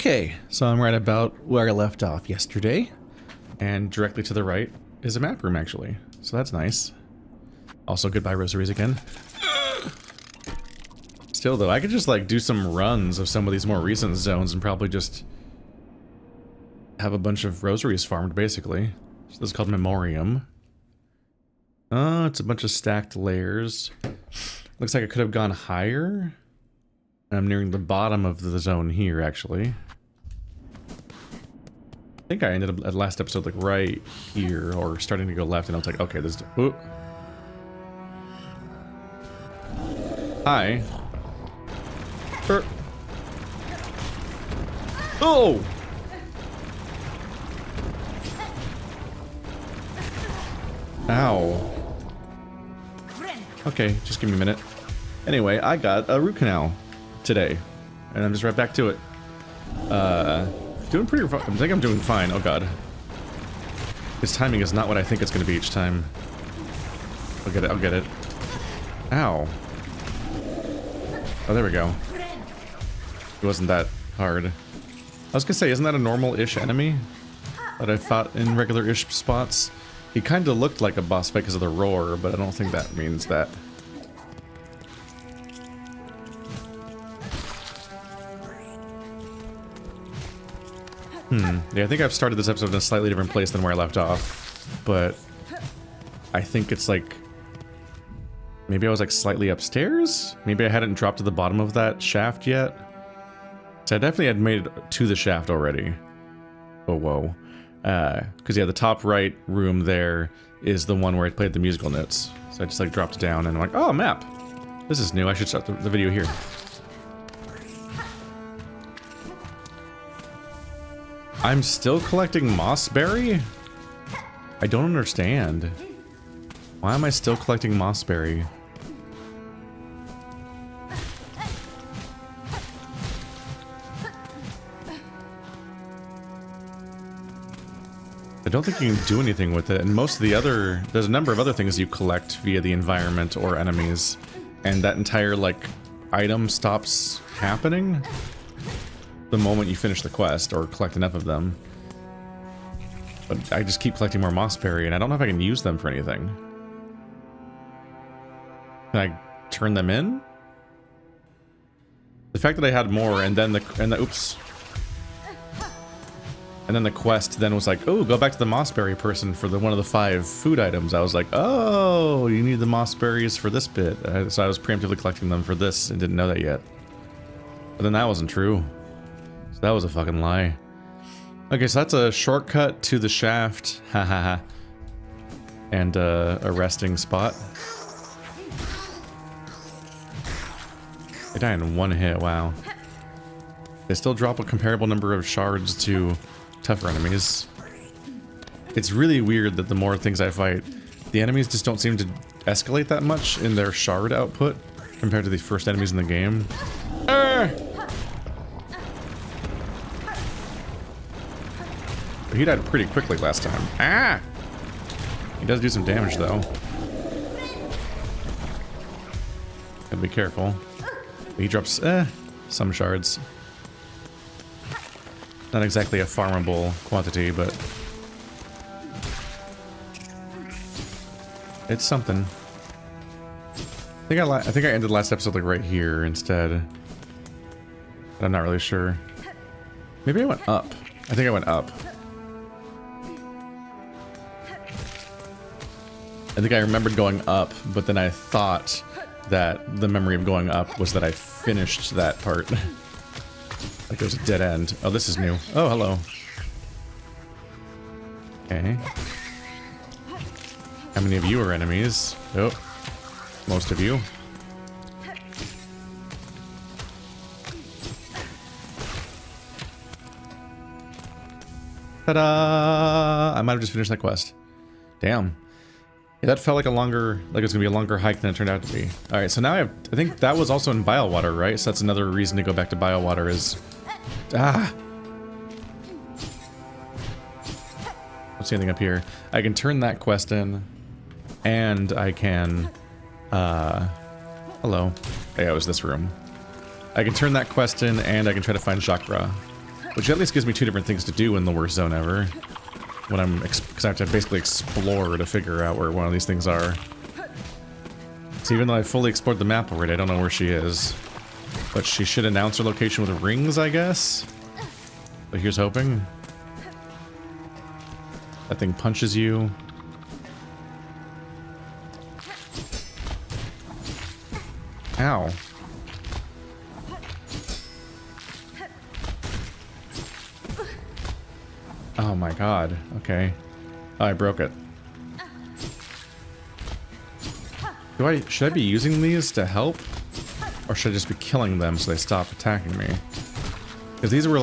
Okay, so I'm right about where I left off yesterday, and directly to the right is a map room actually, so that's nice. Also, goodbye rosaries again. Still though, I could just like do some runs of some of these more recent zones and probably just have a bunch of rosaries farmed basically. So this is called Memorium. It's a bunch of stacked layers. Looks like I could have gone higher. I'm nearing the bottom of the zone here, actually. I think I ended up at last episode, like, right here, or starting to go left, and I was like, okay, this is... Ooh. Hi. Oh! Ow. Okay, just give me a minute. Anyway, I got a root canal today, and I'm just right back to it. Doing pretty. I think I'm doing fine. Oh god, his timing is not what I think it's going to be each time. I'll get it. I'll get it. Ow. Oh, there we go. It wasn't that hard. I was gonna say, isn't that a normal-ish enemy that I fought in regular-ish spots? He kind of looked like a boss fight because of the roar, but I don't think that means that. Yeah, I think I've started this episode in a slightly different place than where I left off, but I think it's like, maybe I was like slightly upstairs? Maybe I hadn't dropped to the bottom of that shaft yet? So I definitely had made it to the shaft already. Oh, whoa. Because yeah, the top right room there is the one where I played the musical notes. So I just like dropped down and I'm like, oh, a map. This is new, I should start the video here. I'm still collecting mossberry? I don't understand. Why am I still collecting mossberry? I don't think you can do anything with it, and most of the other... There's a number of other things you collect via the environment or enemies, and that entire, like, item stops happening the moment you finish the quest, or collect enough of them. But I just keep collecting more mossberry, and I don't know if I can use them for anything. Can I turn them in? The fact that I had more, and then oops. And then the quest then was like, oh, go back to the mossberry person for one of the 5 food items. I was like, oh, you need the mossberries for this bit. So I was preemptively collecting them for this and didn't know that yet. But then that wasn't true. So that was a fucking lie. Okay, so that's a shortcut to the shaft. Hahaha. And a resting spot. They die in one hit, wow. They still drop a comparable number of shards to tougher enemies. It's really weird that the more things I fight, the enemies just don't seem to escalate that much in their shard output compared to the first enemies in the game. He died pretty quickly last time. Ah! He does do some damage though. Gotta be careful. He drops some shards. Not exactly a farmable quantity, but it's something. I think I ended last episode like right here instead. But I'm not really sure. Maybe I went up. I think I went up. I think I remembered going up, but then I thought that the memory of going up was that I finished that part. Like it was a dead end. Oh, this is new. Oh, hello. Okay. How many of you are enemies? Oh, most of you. Ta-da! I might have just finished that quest. Damn. Yeah, that felt like like it's gonna be a longer hike than it turned out to be. Alright, so now I think that was also in Biowater, right? So that's another reason to go back to Biowater is... Ah! Don't see anything up here. I can turn that quest in, and I can... Hello. Yeah, it was this room. I can turn that quest in, and I can try to find Chakra. Which at least gives me two different things to do in the worst zone ever. When I'm, because I have to basically explore to figure out where one of these things are. So even though I fully explored the map already, I don't know where she is. But she should announce her location with rings, I guess? But here's hoping. That thing punches you. Ow. Oh my god. Okay. Oh, I broke it. Should I be using these to help? Or should I just be killing them so they stop attacking me? Because these are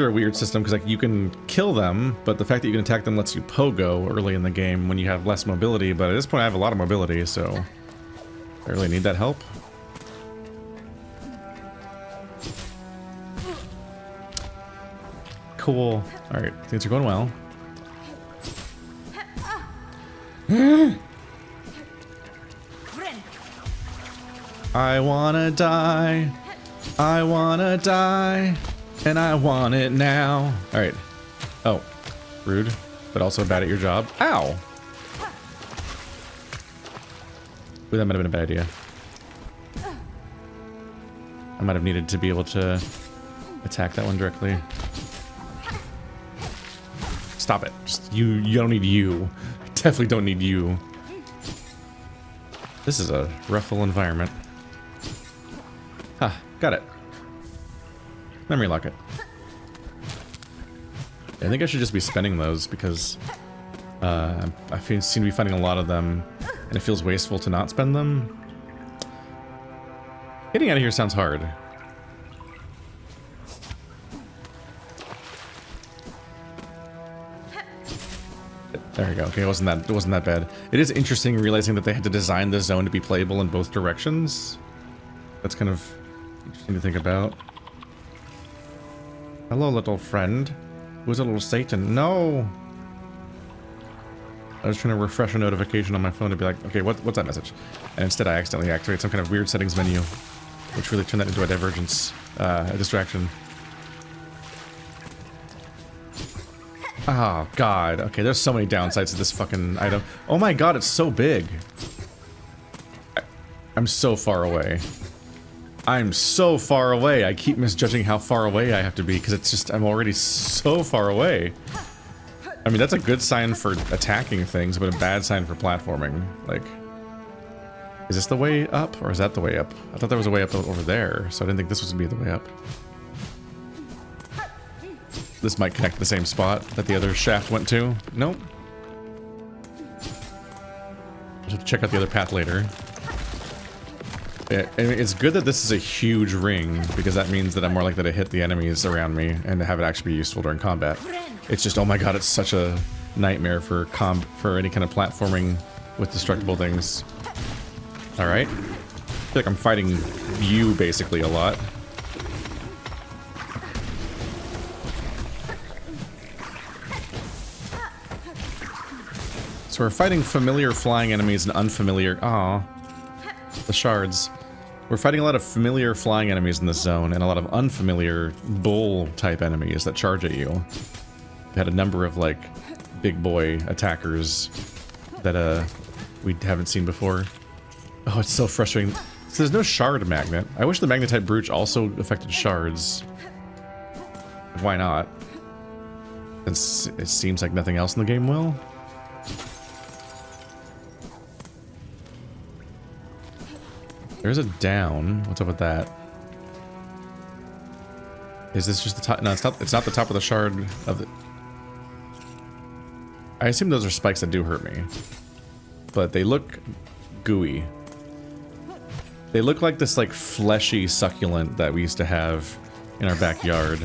a weird system, because like you can kill them, but the fact that you can attack them lets you pogo early in the game when you have less mobility, but at this point I have a lot of mobility, so I really need that help. Cool. Alright, things are going well. I wanna die. I wanna die. And I want it now. Alright. Oh. Rude. But also bad at your job. Ow! Ooh, that might have been a bad idea. I might have needed to be able to attack that one directly. Stop it. Just, you don't need you. Definitely don't need you. This is a rough little environment. Ah, got it. Memory locket. I think I should just be spending those because I seem to be finding a lot of them and it feels wasteful to not spend them. Getting out of here sounds hard. There we go. Okay, it wasn't that bad. It is interesting realizing that they had to design the zone to be playable in both directions. That's kind of interesting to think about. Hello, little friend. Who's a little Satan? No! I was trying to refresh a notification on my phone to be like, okay, what's that message? And instead I accidentally activate some kind of weird settings menu, which really turned that into a divergence, a distraction. Oh, God. Okay, there's so many downsides to this fucking item. Oh my god, it's so big. I'm so far away. I'm so far away. I keep misjudging how far away I have to be because it's just, I'm already so far away. I mean, that's a good sign for attacking things, but a bad sign for platforming. Like, is this the way up or is that the way up? I thought there was a way up over there, so I didn't think this was gonna be the way up. This might connect to the same spot that the other shaft went to. Nope. I'll have to check out the other path later. Yeah, I mean, it's good that this is a huge ring, because that means that I'm more likely to hit the enemies around me and to have it actually be useful during combat. It's just, oh my god, it's such a nightmare for any kind of platforming with destructible things. Alright. I feel like I'm fighting you, basically, a lot. So we're fighting familiar flying enemies and unfamiliar... Aw. The shards. We're fighting a lot of familiar flying enemies in this zone and a lot of unfamiliar bull-type enemies that charge at you. We had a number of, like, big boy attackers that, we haven't seen before. Oh, it's so frustrating. So there's no shard magnet. I wish the magnet-type brooch also affected shards. Why not? Since it seems like nothing else in the game will. There's a down. What's up with that? Is this just the top? No, it's not the top of the shard of the... I assume those are spikes that do hurt me. But they look gooey. They look like this, like, fleshy succulent that we used to have in our backyard.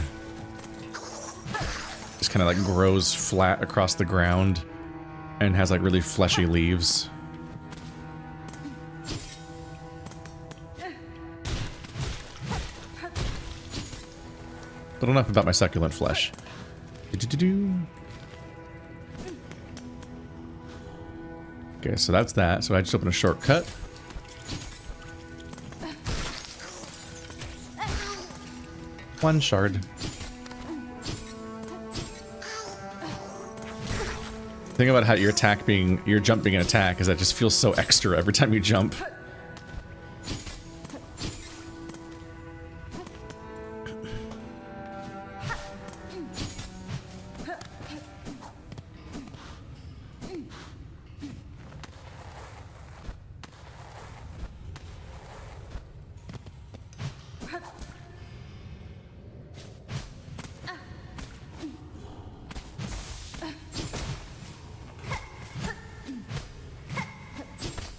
Just kind of, like, grows flat across the ground and has, like, really fleshy leaves. But enough about my succulent flesh. Okay, so that's that. So I just opened a shortcut. One shard. The thing about how your jump being an attack is that it just feels so extra every time you jump.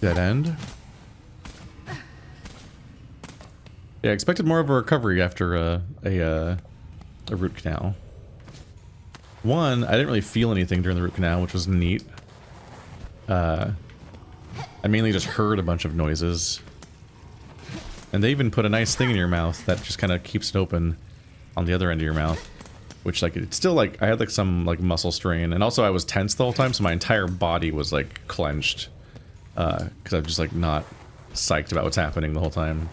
Dead end. Yeah, I expected more of a recovery after a root canal. One, I didn't really feel anything during the root canal, which was neat. I mainly just heard a bunch of noises. And they even put a nice thing in your mouth that just kind of keeps it open on the other end of your mouth. Which, like, it's still, like, I had, like, some, like, muscle strain. And also I was tense the whole time, so my entire body was, like, clenched. Because I'm just, like, not psyched about what's happening the whole time.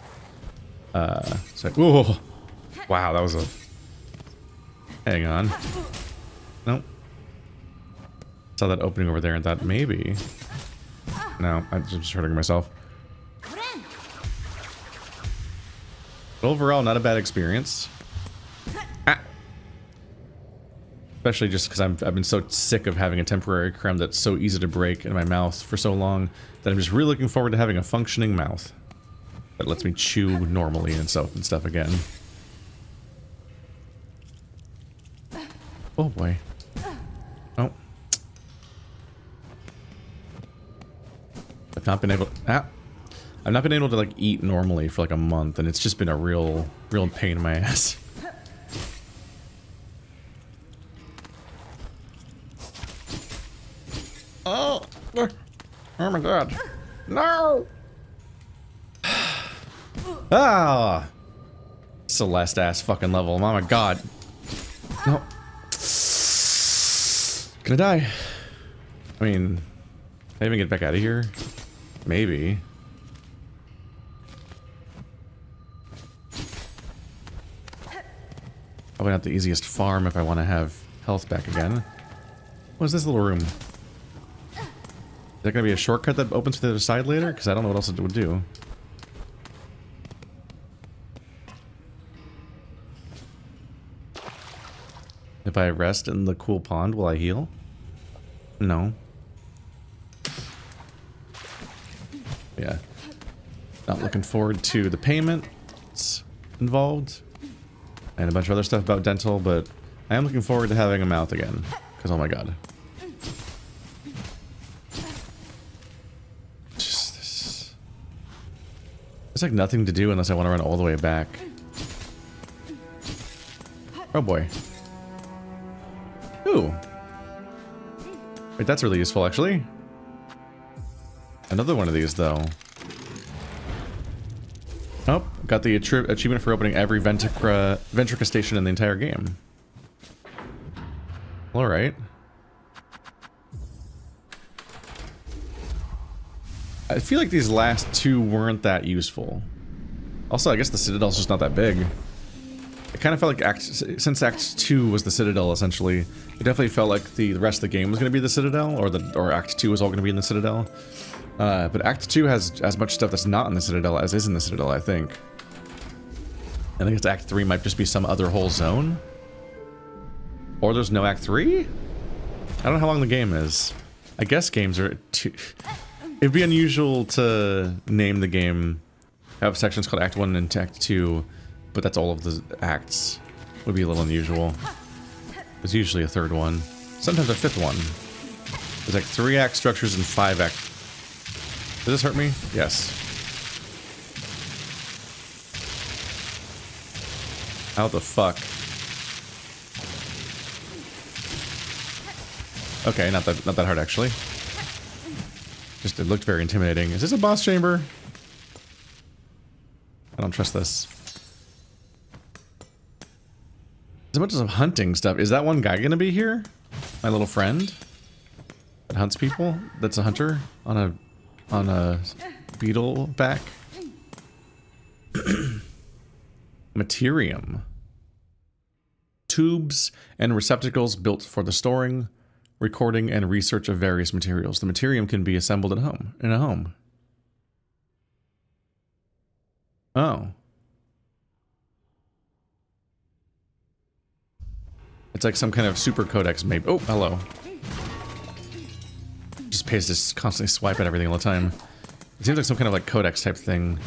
It's like, whoa! Wow, that was a... Hang on. Nope. Saw that opening over there and thought, maybe... No, I'm just hurting myself. But overall, not a bad experience. Ah. Especially just because I've been so sick of having a temporary creme that's so easy to break in my mouth for so long that I'm just really looking forward to having a functioning mouth that lets me chew normally and stuff again. Oh boy. Oh. I've not been able to like eat normally for like a month, and it's just been a real pain in my ass. Oh, oh my god. No! Ah! Celeste ass fucking level. Oh my god. No. Gonna die. I mean, can I even get back out of here? Maybe. Probably not the easiest farm if I want to have health back again. What is this little room? Is that gonna be a shortcut that opens to the other side later? Because I don't know what else it would do. If I rest in the cool pond, will I heal? No. Yeah. Not looking forward to the payments involved. And a bunch of other stuff about dental, but I am looking forward to having a mouth again. Because, oh my god. There's like nothing to do unless I want to run all the way back. Oh boy. Ooh. Wait, that's really useful actually. Another one of these though. Oh, got the achievement for opening every Ventrica station in the entire game. Alright. I feel like these last two weren't that useful. Also, I guess the Citadel's just not that big. It kind of felt like since Act 2 was the Citadel, essentially, it definitely felt like the rest of the game was going to be the Citadel, or Act 2 was all going to be in the Citadel. But Act 2 has as much stuff that's not in the Citadel as is in the Citadel, I think. I think it's Act 3 might just be some other whole zone. Or there's no Act 3? I don't know how long the game is. I guess games are too... It'd be unusual to name the game, have sections called Act 1 and Act 2, but that's all of the acts. Would be a little unusual. There's usually a third one. Sometimes a fifth one. There's like 3 act structures and 5 act... Does this hurt me? Yes. How the fuck? Okay, not that hard actually. Just it looked very intimidating. Is this a boss chamber? I don't trust this. There's a bunch of hunting stuff. Is that one guy gonna be here? My little friend that hunts people? That's a hunter on a beetle back. Memorium. tubes and receptacles built for the storing, recording, and research of various materials. The Memorium can be assembled in a home. Oh. It's like some kind of super codex, maybe. Oh, hello. Just pays to constantly swipe at everything all the time. It seems like some kind of like codex type thing.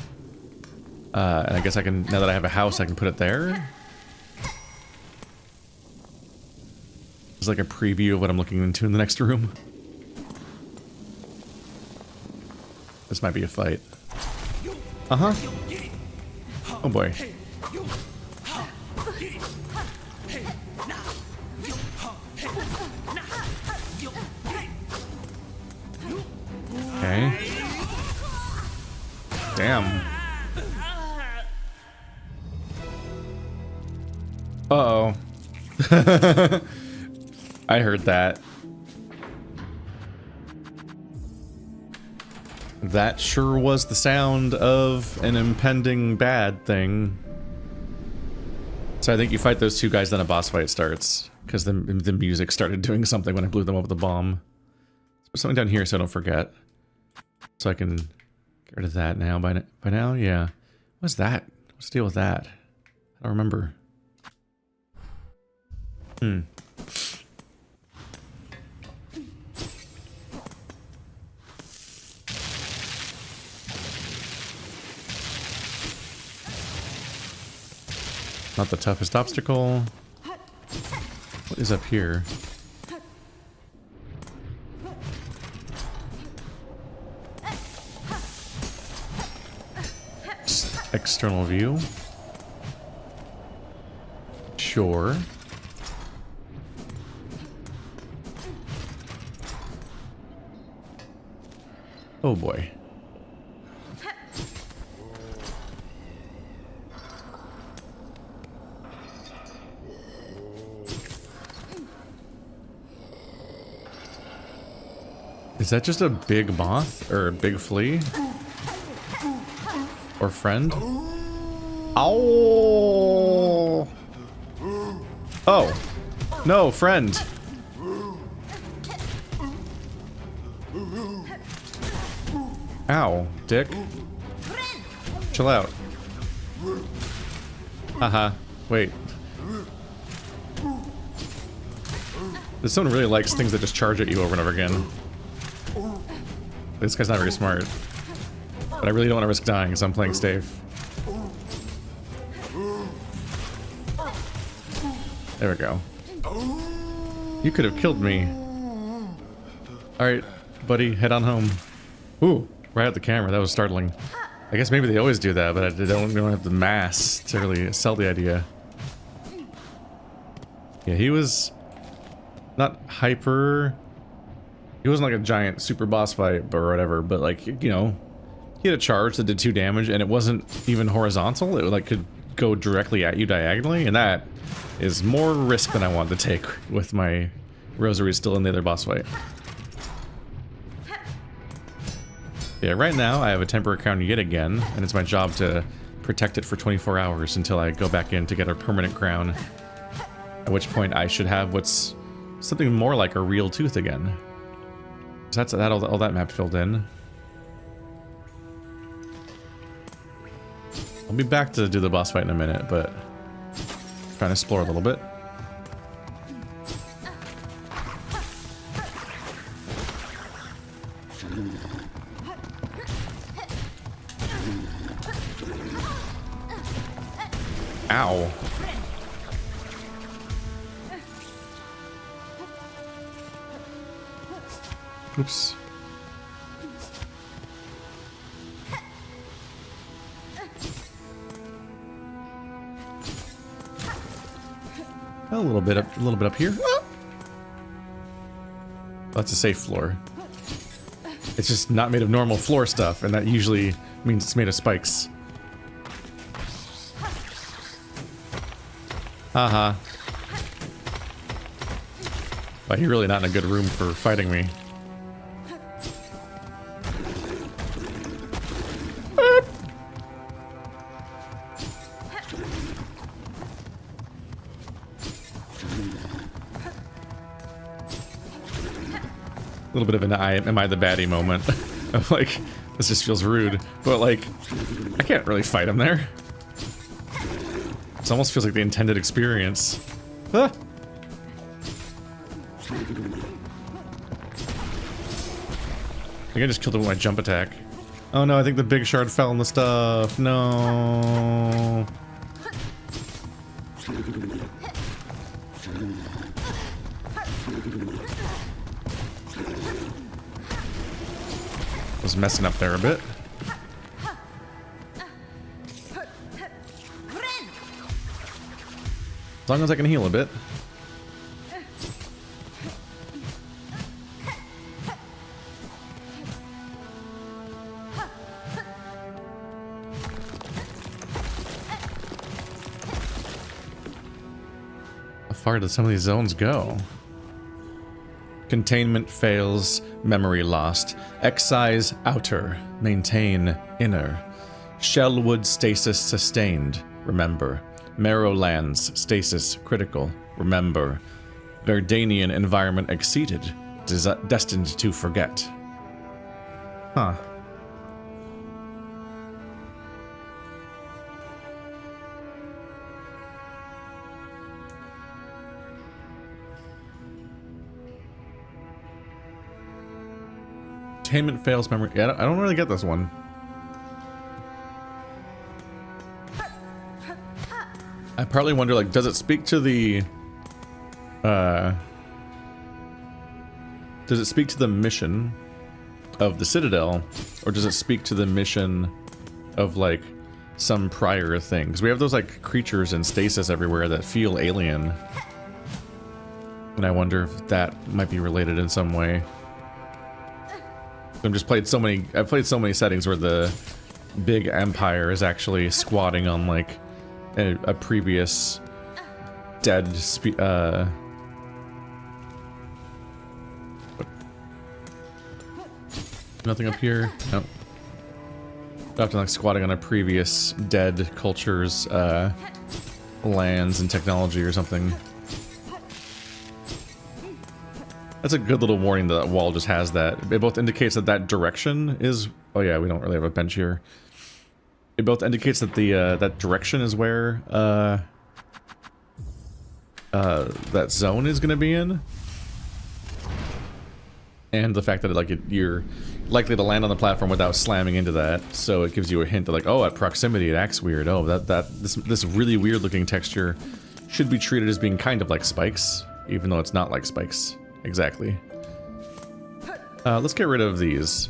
And I guess I can, now that I have a house, I can put it there. It's like a preview of what I'm looking into in the next room. This might be a fight. Uh-huh. Oh boy. Okay. Damn. Uh-oh. I heard that. That sure was the sound of an impending bad thing. So I think you fight those two guys, then a boss fight starts. Because the music started doing something when I blew them up with the bomb. Put something down here so I don't forget. So I can get rid of that now. By now, yeah. What's that? What's the deal with that? I don't remember. Not the toughest obstacle. What is up here? Just external view. Sure. Oh boy. Is that just a big moth? Or a big flea? Or friend? Ow! Oh! No, friend! Ow, dick. Chill out. Haha. Wait. Someone really likes things that just charge at you over and over again. This guy's not very smart. But I really don't want to risk dying, so I'm playing safe. There we go. You could have killed me. Alright, buddy, head on home. Ooh, right at the camera, that was startling. I guess maybe they always do that, but I don't have the mass to really sell the idea. Yeah, he was not hyper. He wasn't like a giant super boss fight or whatever, but like, you know, he had a charge that did 2 damage and it wasn't even horizontal. It like could go directly at you diagonally, and that is more risk than I wanted to take with my rosary still in the other boss fight. Yeah, right now I have a temporary crown yet again, and it's my job to protect it for 24 hours until I go back in to get a permanent crown. At which point I should have what's something more like a real tooth again. So that's all that map filled in. I'll be back to do the boss fight in a minute, but trying to explore a little bit. Ow. Oops. A little bit up here. Oh, that's a safe floor. It's just not made of normal floor stuff, and that usually means it's made of spikes. Haha. But you're really not in a good room for fighting me. little bit of an am I the baddie moment. Of like, this just feels rude. But like, I can't really fight him there. It almost feels like the intended experience. Ah. I think I just killed him with my jump attack. Oh no, I think the big shard fell in the stuff. No. Was messing up there a bit. As long as I can heal a bit. How far did some of these zones go? Containment fails, memory lost. Excise outer, maintain inner. Shellwood stasis sustained, remember. Marrowlands stasis critical, remember. Verdanian environment exceeded, destined to forget. Huh. Containment fails memory. Yeah, I don't really get this one. I partly wonder, like, does it speak to the mission of the Citadel, or does it speak to the mission of like some prior thing? Because we have those like creatures in stasis everywhere that feel alien, and I wonder if that might be related in some way. I've played so many settings where the big empire is actually squatting on like a previous dead nothing up here? No. Often like squatting on a previous dead culture's lands and technology or something. That's a good little warning that wall just has that. It both indicates that that direction is... Oh yeah, we don't really have a bench here. It both indicates that the that direction is where that zone is going to be in, and the fact that you're likely to land on the platform without slamming into that, so it gives you a hint that like, oh, at proximity it acts weird. Oh, this really weird looking texture should be treated as being kind of like spikes, even though it's not like spikes exactly. Let's get rid of these.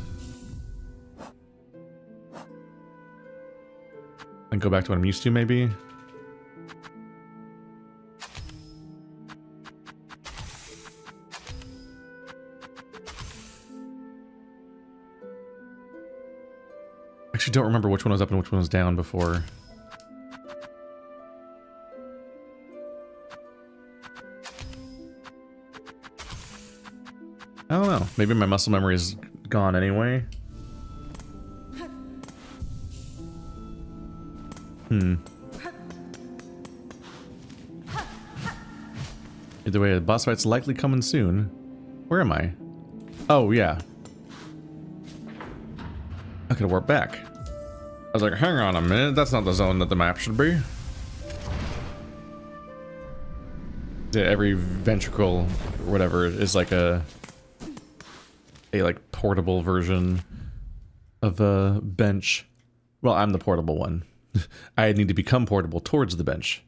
And go back to what I'm used to, maybe. Actually, don't remember which one was up and which one was down before. I don't know. Maybe my muscle memory is gone anyway. Either way, the boss fight's likely coming soon. Where am I? Oh, yeah. I could warp back. I was like, hang on a minute, that's not the zone that the map should be. Every ventricle, or whatever, is like a like portable version of a bench. Well, I'm the portable one. I need to become portable towards the bench.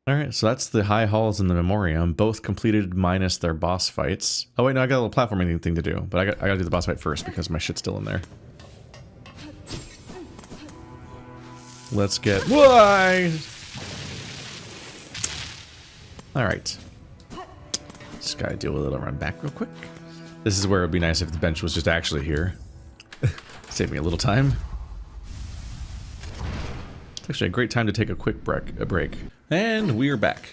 Alright, so that's the high halls in the Memorium, both completed minus their boss fights. Oh wait, no, I got a little platforming thing to do, but I gotta do the boss fight first because my shit's still in there. Let's get... Why? Alright. Just gotta do a little run back real quick. This is where it would be nice if the bench was just actually here. Save me a little time. It's actually a great time to take a quick break. And we're back.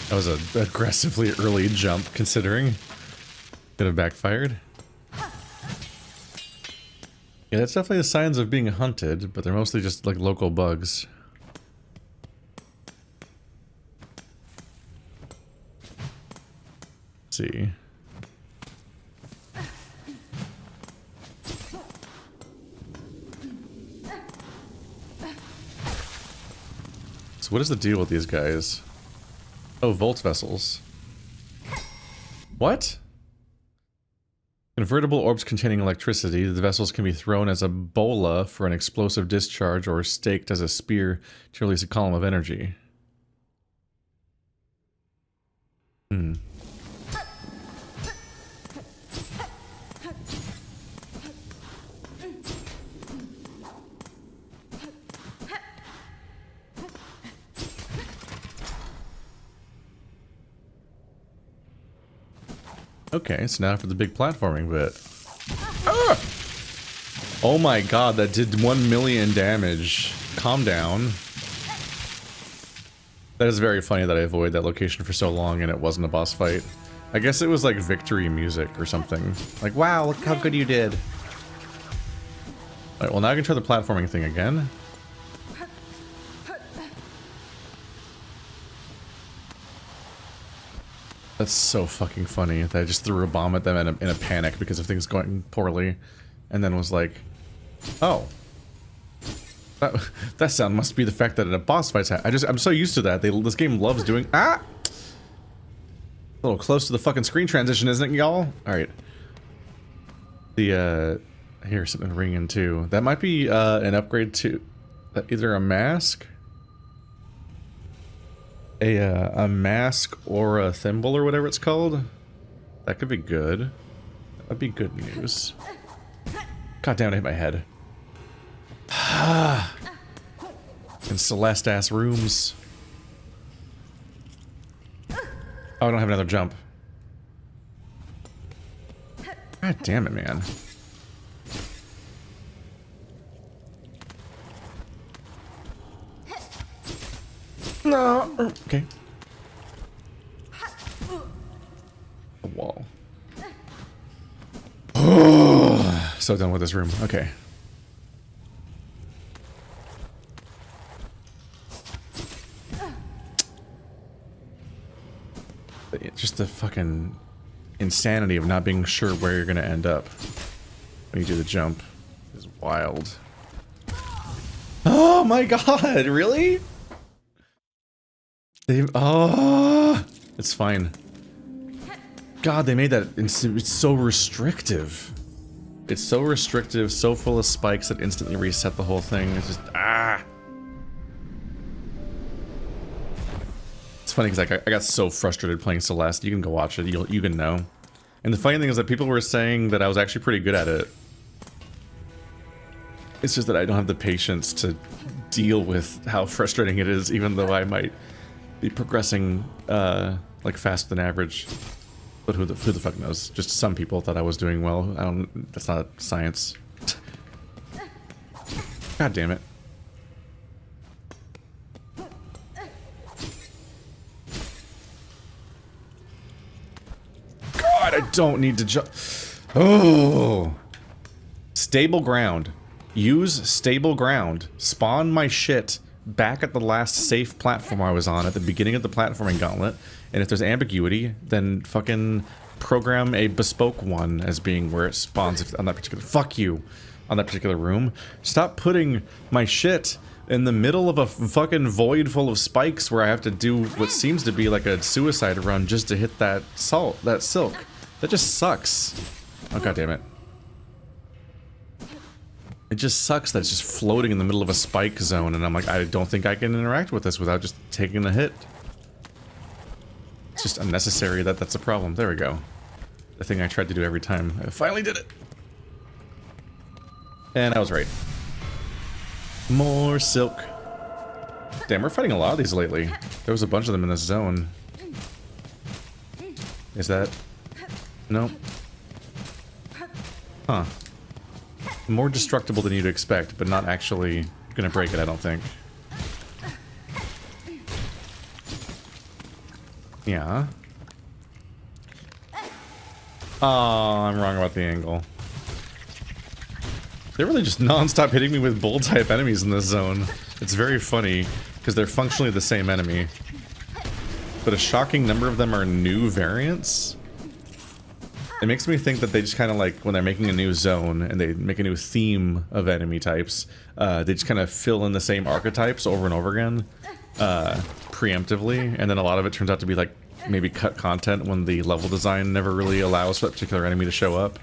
That was an aggressively early jump, considering. Could have backfired. Yeah, that's definitely the signs of being hunted, but they're mostly just like local bugs. Let's see. So what is the deal with these guys? Oh, Volt vessels. What? Convertible orbs containing electricity. The vessels can be thrown as a bola for an explosive discharge or staked as a spear to release a column of energy. Hmm. Okay, so now for the big platforming bit. Ah! Oh my god, that did 1 million damage. Calm down. That is very funny that I avoided that location for so long and it wasn't a boss fight. I guess it was like victory music or something. Like, wow, look how good you did. Alright, well now I can try the platforming thing again. That's so fucking funny that I just threw a bomb at them in a panic because of things going poorly. And then was like, oh. That sound must be the fact that in a boss fight's I'm so used to that. This game loves doing... Ah! A little close to the fucking screen transition, isn't it, y'all? Alright. The, here's something ringing too. That might be, an upgrade to... either a mask... A mask or a thimble or whatever it's called. That could be good. That would be good news. God damn it, I hit my head. In Celeste-ass rooms. Oh, I don't have another jump. God damn it, man. No. Okay. A wall. So done with this room. Okay. Just the fucking insanity of not being sure where you're gonna end up when you do the jump is wild. Oh my god, really? Oh, it's fine. God, they made that. It's so restrictive. It's so restrictive, so full of spikes that instantly reset the whole thing. It's just It's funny because I got so frustrated playing Celeste. You can go watch it. You can know. And the funny thing is that people were saying that I was actually pretty good at it. It's just that I don't have the patience to deal with how frustrating it is, even though I might be progressing like faster than average. But who the fuck knows? Just some people thought I was doing well. That's not science. God damn it. God, I don't need to jump. Oh. Stable ground. Use stable ground. Spawn my shit back at the last safe platform I was on at the beginning of the platforming gauntlet. And if there's ambiguity, then fucking program a bespoke one as being where it spawns on that particular... Fuck you! On that particular room. Stop putting my shit in the middle of a fucking void full of spikes where I have to do what seems to be like a suicide run just to hit that silk. That just sucks. Oh, god damn it. It just sucks that it's just floating in the middle of a spike zone and I'm like, I don't think I can interact with this without just taking a hit. It's just unnecessary that's a problem. There we go. The thing I tried to do every time. I finally did it! And I was right. More silk. Damn, we're fighting a lot of these lately. There was a bunch of them in this zone. Is that... No. Huh. More destructible than you'd expect, but not actually gonna break it, I don't think. Yeah. Oh, I'm wrong about the angle. They're really just non-stop hitting me with bull-type enemies in this zone. It's very funny, because they're functionally the same enemy. But a shocking number of them are new variants. It makes me think that they just kind of like, when they're making a new zone, and they make a new theme of enemy types, they just kind of fill in the same archetypes over and over again, preemptively, and then a lot of it turns out to be like, maybe cut content when the level design never really allows for that particular enemy to show up.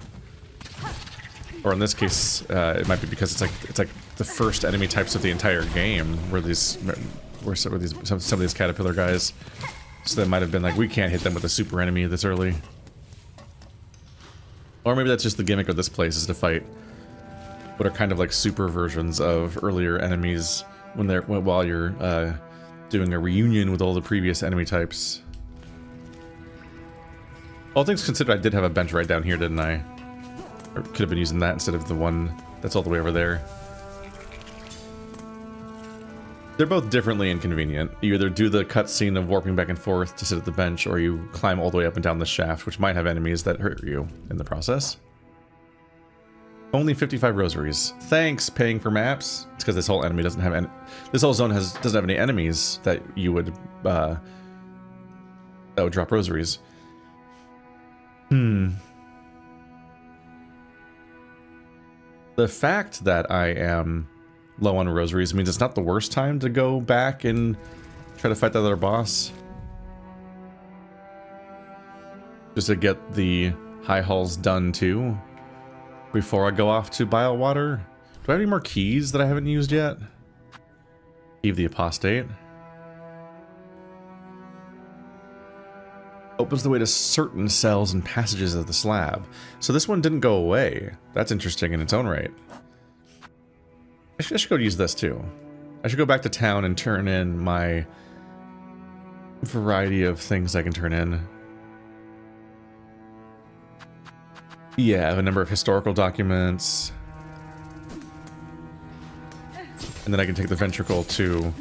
Or in this case, it might be because it's like the first enemy types of the entire game, where some of these caterpillar guys. So they might have been like, we can't hit them with a super enemy this early. Or maybe that's just the gimmick of this place, is to fight what are kind of like super versions of earlier enemies while you're doing a reunion with all the previous enemy types. All things considered, I did have a bench right down here, didn't I? Or could have been using that instead of the one that's all the way over there. They're both differently inconvenient. You either do the cutscene of warping back and forth to sit at the bench, or you climb all the way up and down the shaft, which might have enemies that hurt you in the process. Only 55 rosaries. Thanks, paying for maps. It's because this whole enemy doesn't have any. This whole zone doesn't have any enemies that you would that would drop rosaries. The fact that I am low on rosaries means it's not the worst time to go back and try to fight that other boss. Just to get the high halls done too, before I go off to Biowater. Do I have any more keys that I haven't used yet? Eve the Apostate. Opens the way to certain cells and passages of the slab. So this one didn't go away. That's interesting in its own right. I should go use this too. I should go back to town and turn in my variety of things I can turn in. Yeah, I have a number of historical documents. And then I can take the ventricle to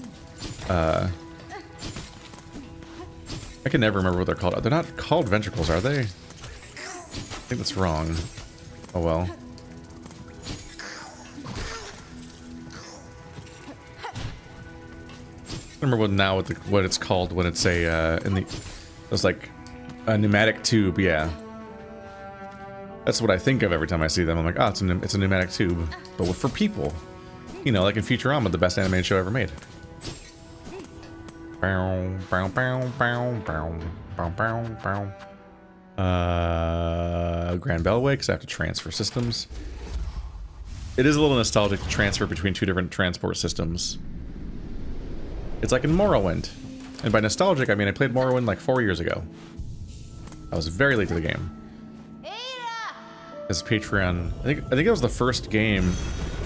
I can never remember what they're called. They're not called ventricles, are they? I think that's wrong. Oh well. I remember what it's called when it's a it's like a pneumatic tube. Yeah, that's what I think of every time I see them. I'm like, oh, it's a pneumatic tube, but for people. You know, like in Futurama, the best animated show ever made. Grand Bellway, because I have to transfer systems. It is a little nostalgic to transfer between two different transport systems. It's like in Morrowind. And by nostalgic, I mean I played Morrowind like 4 years ago. I was very late to the game. As Patreon, I think it was the first game.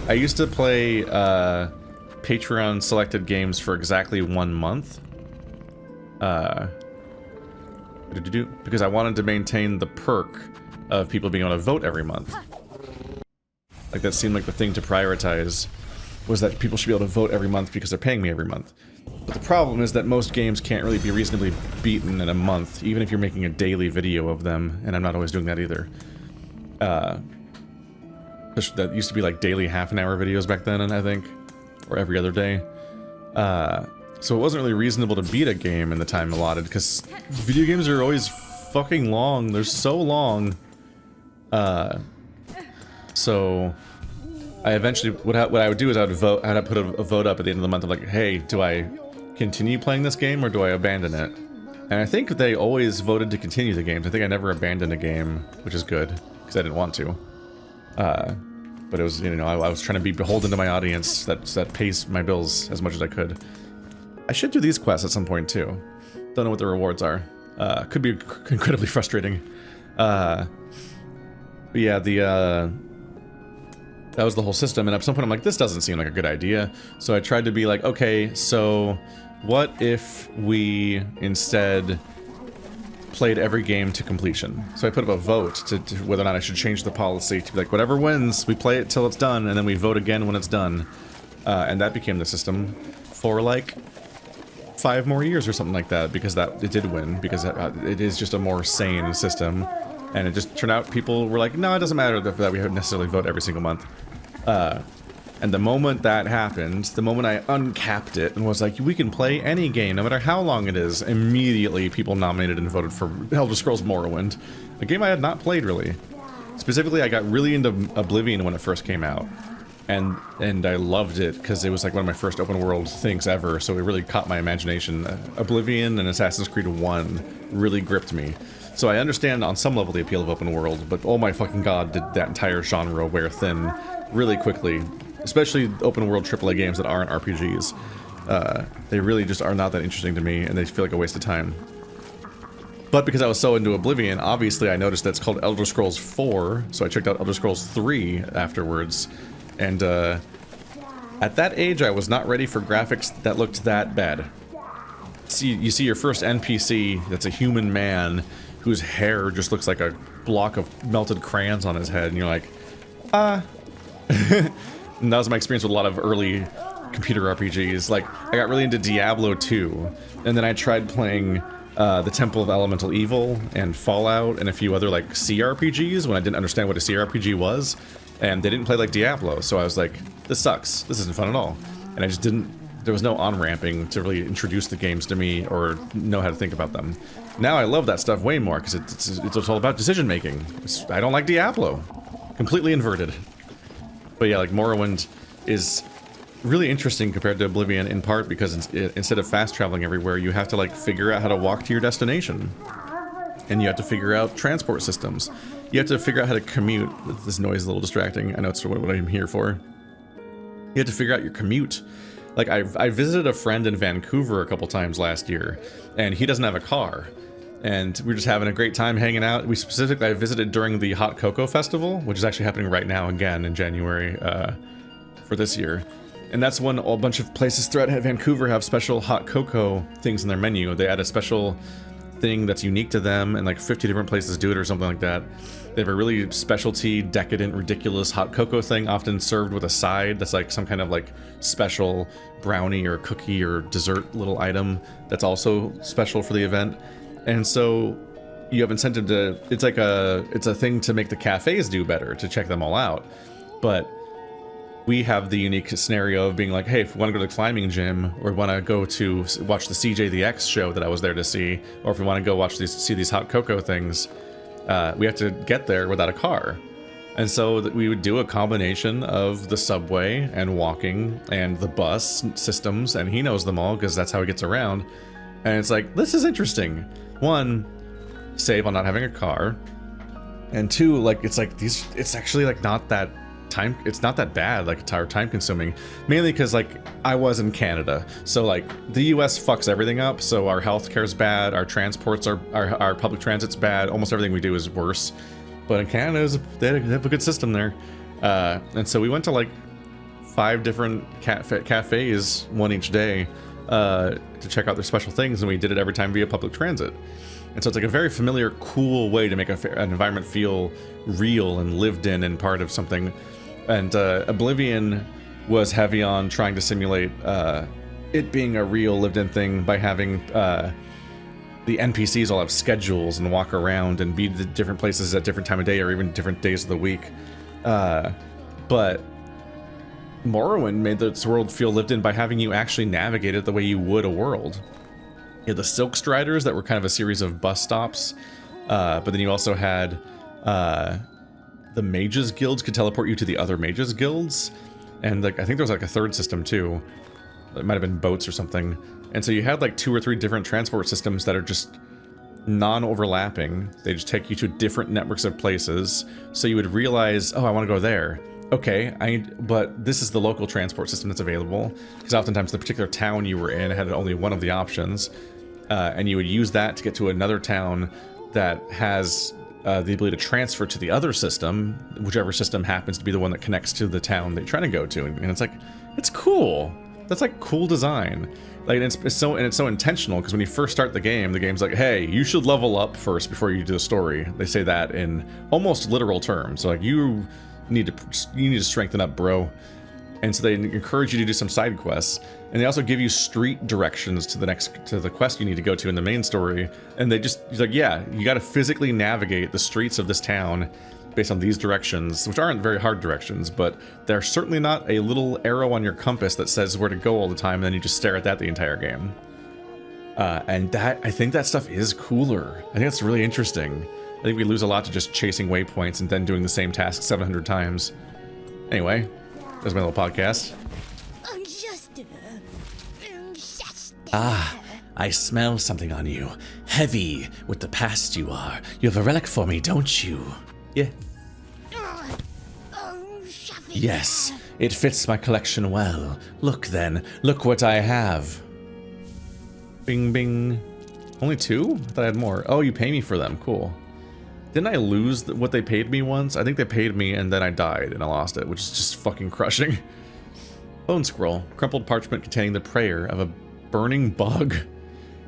I used to play Patreon selected games for exactly 1 month. Because I wanted to maintain the perk of people being able to vote every month. Like that seemed like the thing to prioritize, was that people should be able to vote every month because they're paying me every month. But the problem is that most games can't really be reasonably beaten in a month, even if you're making a daily video of them, and I'm not always doing that either. That used to be like daily half-an-hour videos back then, I think. Or every other day. So it wasn't really reasonable to beat a game in the time allotted, because video games are always fucking long. They're so long. So I eventually, what I would do is I'd put a vote up at the end of the month of like, hey, do I continue playing this game or do I abandon it? And I think they always voted to continue the games. I think I never abandoned a game, which is good, because I didn't want to. But it was, you know, I was trying to be beholden to my audience that pays my bills as much as I could. I should do these quests at some point too. Don't know what the rewards are. Could be incredibly frustrating. But yeah, that was the whole system, and at some point I'm like, this doesn't seem like a good idea. So I tried to be like, okay, so what if we instead played every game to completion? So I put up a vote to whether or not I should change the policy to be like, whatever wins, we play it till it's done, and then we vote again when it's done. And that became the system for like 5 more years or something like that, because it did win, because it is just a more sane system. And it just turned out people were like, no, it doesn't matter that we necessarily vote every single month. And the moment that happened, the moment I uncapped it and was like, we can play any game, no matter how long it is, immediately people nominated and voted for Elder Scrolls Morrowind, a game I had not played really. Specifically, I got really into Oblivion when it first came out, and I loved it because it was like one of my first open world things ever, so it really caught my imagination. Oblivion and Assassin's Creed 1 really gripped me. So I understand on some level the appeal of open world, but oh my fucking god, did that entire genre wear thin really quickly. Especially open world AAA games that aren't RPGs. They really just are not that interesting to me, and they feel like a waste of time. But because I was so into Oblivion, obviously I noticed that it's called Elder Scrolls 4, so I checked out Elder Scrolls 3 afterwards. And at that age, I was not ready for graphics that looked that bad. You see your first NPC that's a human man whose hair just looks like a block of melted crayons on his head, and you're like, And that was my experience with a lot of early computer RPGs. Like, I got really into Diablo 2, and then I tried playing the Temple of Elemental Evil and Fallout and a few other, like, CRPGs when I didn't understand what a CRPG was, and they didn't play like Diablo, so I was like, this sucks. This isn't fun at all. And I just didn't... There was no on-ramping to really introduce the games to me or know how to think about them. Now I love that stuff way more, because it's all about decision-making. I don't like Diablo. Completely inverted. But yeah, like, Morrowind is really interesting compared to Oblivion, in part because instead of fast traveling everywhere, you have to, like, figure out how to walk to your destination. And you have to figure out transport systems. You have to figure out how to commute. This noise is a little distracting. I know it's what I'm here for. You have to figure out your commute. Like, I visited a friend in Vancouver a couple times last year, and he doesn't have a car. And we're just having a great time hanging out. I visited during the Hot Cocoa Festival, which is actually happening right now again in January for this year. And that's when a bunch of places throughout Vancouver have special hot cocoa things in their menu. They add a special thing that's unique to them, and like 50 different places do it or something like that. They have a really specialty, decadent, ridiculous hot cocoa thing, often served with a side that's like some kind of like special brownie or cookie or dessert little item that's also special for the event. And so you have incentive to, it's a thing to make the cafes do better, to check them all out. But we have the unique scenario of being like, hey, if we want to go to the climbing gym, or want to go to watch the CJ the X show that I was there to see, or if we want to go see these hot cocoa things, we have to get there without a car. And so we would do a combination of the subway and walking and the bus systems, and he knows them all because that's how he gets around. And it's like, this is interesting. One, save on not having a car, and two, like, it's like these, it's actually like not that time, it's not that bad, like time consuming, mainly because like I was in Canada, so like the US fucks everything up. So our healthcare's bad, our transports our public transit's bad, almost everything we do is worse. But in Canada, they have a good system there, and so we went to like 5 different cafes, one each day, to check out their special things, and we did it every time via public transit. And so it's like a very familiar, cool way to make an environment feel real and lived in and part of something. And Oblivion was heavy on trying to simulate it being a real lived-in thing by having the NPCs all have schedules and walk around and be the different places at different time of day or even different days of the week. But Morrowind made this world feel lived in by having you actually navigate it the way you would a world. You had the Silkstriders that were kind of a series of bus stops, but then you also had the Mages Guilds could teleport you to the other Mages Guilds, and like I think there was like a third system too. It might have been boats or something. And so you had like 2 or 3 different transport systems that are just non-overlapping. They just take you to different networks of places. So you would realize, oh, I want to go there. Okay, but this is the local transport system that's available, because oftentimes the particular town you were in had only one of the options, and you would use that to get to another town that has the ability to transfer to the other system, whichever system happens to be the one that connects to the town that you're trying to go to. And it's like, it's cool. That's like cool design. Like, it's so intentional, because when you first start the game's like, hey, you should level up first before you do the story. They say that in almost literal terms. So like, you need to strengthen up, bro. And so they encourage you to do some side quests, and they also give you street directions to the quest you need to go to in the main story. And he's like, yeah, you got to physically navigate the streets of this town based on these directions, which aren't very hard directions, but they're certainly not a little arrow on your compass that says where to go all the time, and then you just stare at that the entire game. And I think that stuff is cooler. I think that's really interesting. I think we lose a lot to just chasing waypoints and then doing the same task 700 times. Anyway, there's my little podcast. Ah, I smell something on you. Heavy with the past you are. You have a relic for me, don't you? Yeah. Yes, it fits my collection well. Look then, look what I have. Bing, bing. Only 2? I thought I had more. Oh, you pay me for them. Cool. Didn't I lose what they paid me once? I think they paid me and then I died and I lost it, which is just fucking crushing. Bone scroll. Crumpled parchment containing the prayer of a burning bug.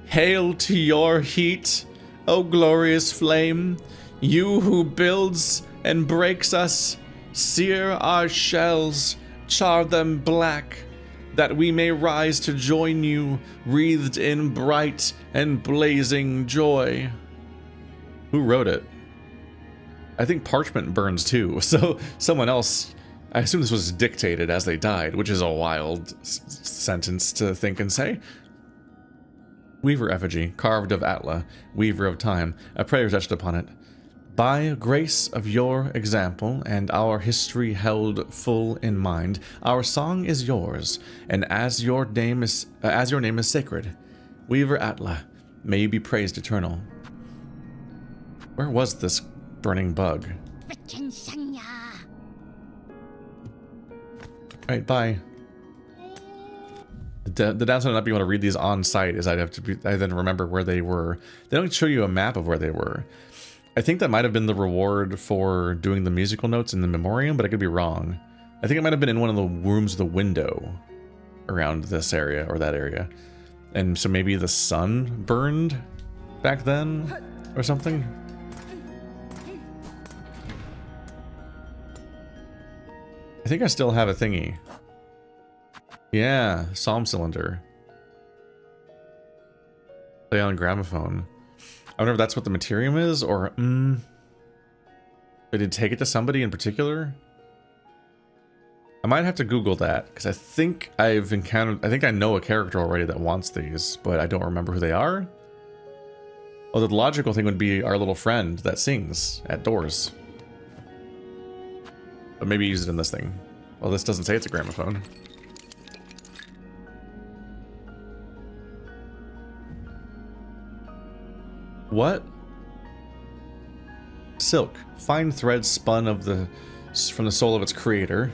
Hail to your heat, O glorious flame. You who builds and breaks us. Sear our shells. Char them black. That we may rise to join you, wreathed in bright and blazing joy. Who wrote it? I think parchment burns too, so someone else, I assume this was dictated as they died, which is a wild sentence to think and say. Weaver effigy, carved of Atla, weaver of time, a prayer etched upon it. By grace of your example and our history held full in mind, our song is yours, and as your name is sacred, Weaver Atla, may you be praised eternal. Where was this burning bug? Alright, bye. The downside of not being able to read these on site is I then remember where they were. They don't show you a map of where they were. I think that might have been the reward for doing the musical notes in the Memorium, but I could be wrong. I think it might have been in one of the rooms with the window around this area or that area. And so maybe the sun burned back then or something. I think I still have a thingy. Yeah, psalm cylinder. Play on gramophone. I wonder if that's what the Memorium is, or did it take it to somebody in particular? I might have to Google that, because I think I know a character already that wants these, but I don't remember who they are. Although the logical thing would be our little friend that sings at doors. But maybe use it in this thing. Well, this doesn't say it's a gramophone. What? Silk. Fine thread spun from the soul of its creator.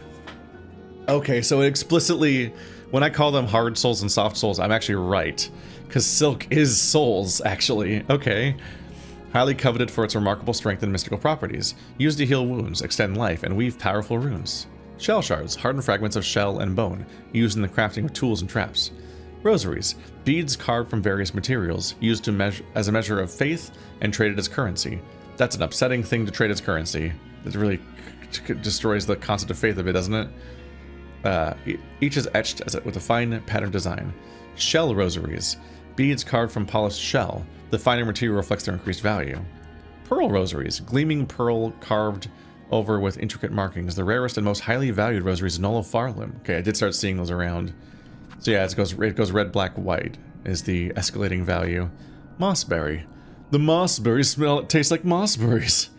Okay, so it explicitly, when I call them hard souls and soft souls, I'm actually right. Because silk is souls, actually. Okay. Highly coveted for its remarkable strength and mystical properties. Used to heal wounds, extend life, and weave powerful runes. Shell shards. Hardened fragments of shell and bone. Used in the crafting of tools and traps. Rosaries, beads carved from various materials, used as a measure of faith and traded as currency. That's an upsetting thing to trade as currency. It really destroys the concept of faith a bit, doesn't it? Each is etched with a fine pattern design. Shell rosaries, beads carved from polished shell. The finer material reflects their increased value. Pearl rosaries, gleaming pearl carved over with intricate markings. The rarest and most highly valued rosaries in all of Pharloom. Okay, I did start seeing those around. So yeah, it goes red, black, white is the escalating value. Mossberry. The mossberries taste like mossberries.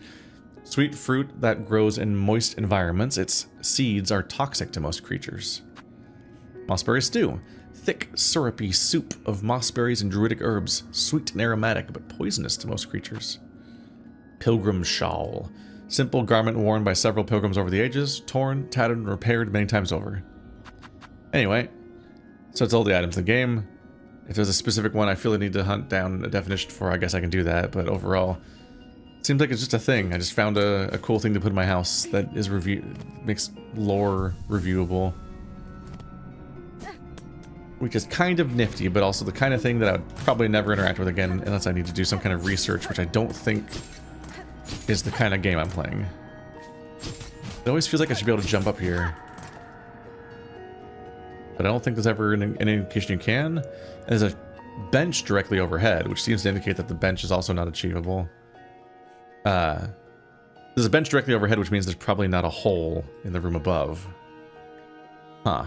Sweet fruit that grows in moist environments. Its seeds are toxic to most creatures. Mossberry stew. Thick, syrupy soup of mossberries and druidic herbs. Sweet and aromatic, but poisonous to most creatures. Pilgrim shawl. Simple garment worn by several pilgrims over the ages. Torn, tattered, and repaired many times over. Anyway. So it's all the items in the game. If there's a specific one I feel I need to hunt down a definition for, I guess I can do that. But overall, it seems like it's just a thing. I just found a cool thing to put in my house that is makes lore reviewable. Which is kind of nifty, but also the kind of thing that I would probably never interact with again unless I need to do some kind of research, which I don't think is the kind of game I'm playing. It always feels like I should be able to jump up here. But I don't think there's ever an indication you can. And there's a bench directly overhead, which seems to indicate that the bench is also not achievable. There's a bench directly overhead, which means there's probably not a hole in the room above. Huh.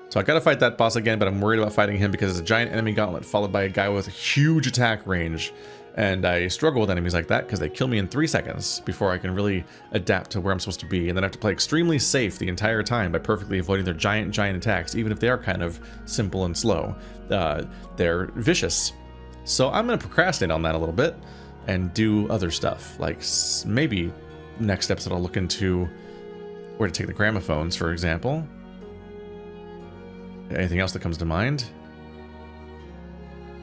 So I gotta fight that boss again, but I'm worried about fighting him because it's a giant enemy gauntlet followed by a guy with a huge attack range. And I struggle with enemies like that because they kill me in 3 seconds before I can really adapt to where I'm supposed to be. And then I have to play extremely safe the entire time by perfectly avoiding their giant attacks, even if they are kind of simple and slow. They're vicious. So I'm gonna procrastinate on that a little bit and do other stuff. Like maybe next episode I'll look into where to take the gramophones, for example. Anything else that comes to mind?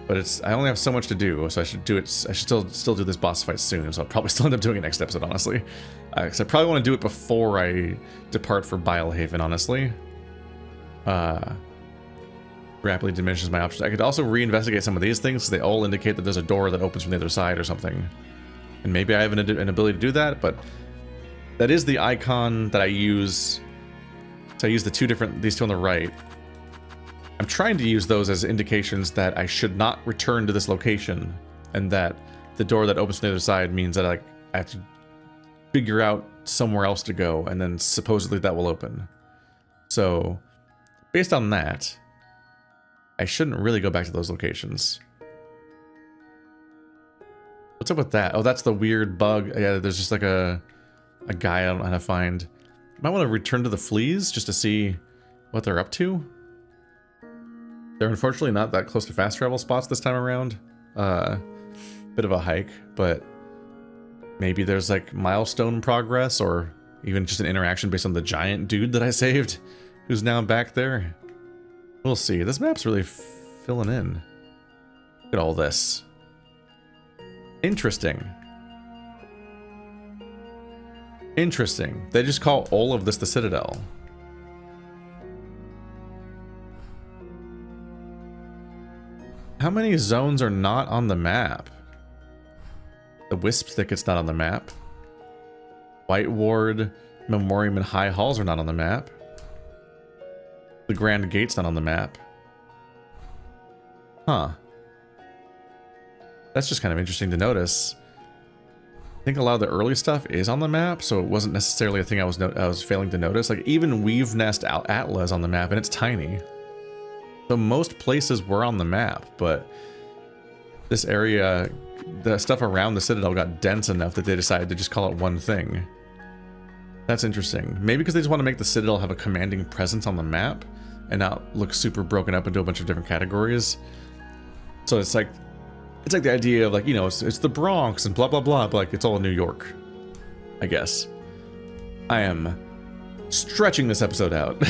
But I only have so much to do, so I should do it. I should still do this boss fight soon. So I'll probably still end up doing it next episode, honestly. Because I probably want to do it before I depart for Bilehaven, honestly. Rapidly diminishes my options. I could also reinvestigate some of these things because they all indicate that there's a door that opens from the other side or something. And maybe I have an ability to do that, but that is the icon that I use. So I use these two on the right. I'm trying to use those as indications that I should not return to this location, and that the door that opens from the other side means that I have to figure out somewhere else to go, and then supposedly that will open. So, based on that, I shouldn't really go back to those locations. What's up with that? Oh, that's the weird bug. Yeah, there's just like a guy I don't know how to find. Might want to return to the fleas just to see what they're up to. They're unfortunately not that close to fast travel spots this time around. Bit of a hike, but maybe there's like milestone progress or even just an interaction based on the giant dude that I saved who's now back there. We'll see. This map's really filling in. Look at all this. Interesting. Interesting. They just call all of this the Citadel. How many zones are not on the map? The Wisp Thicket's not on the map. White Ward, Memorium, and High Halls are not on the map. The Grand Gate's not on the map. Huh. That's just kind of interesting to notice. I think a lot of the early stuff is on the map, so it wasn't necessarily a thing I was failing to notice. Like even Weave Nest Atla is on the map, and it's tiny. So most places were on the map, but this area, the stuff around the Citadel got dense enough that they decided to just call it one thing. That's interesting. Maybe because they just want to make the Citadel have a commanding presence on the map and not look super broken up into a bunch of different categories. So it's like the idea of like, you know, it's the Bronx and blah blah blah, but like it's all New York, I guess. I am stretching this episode out.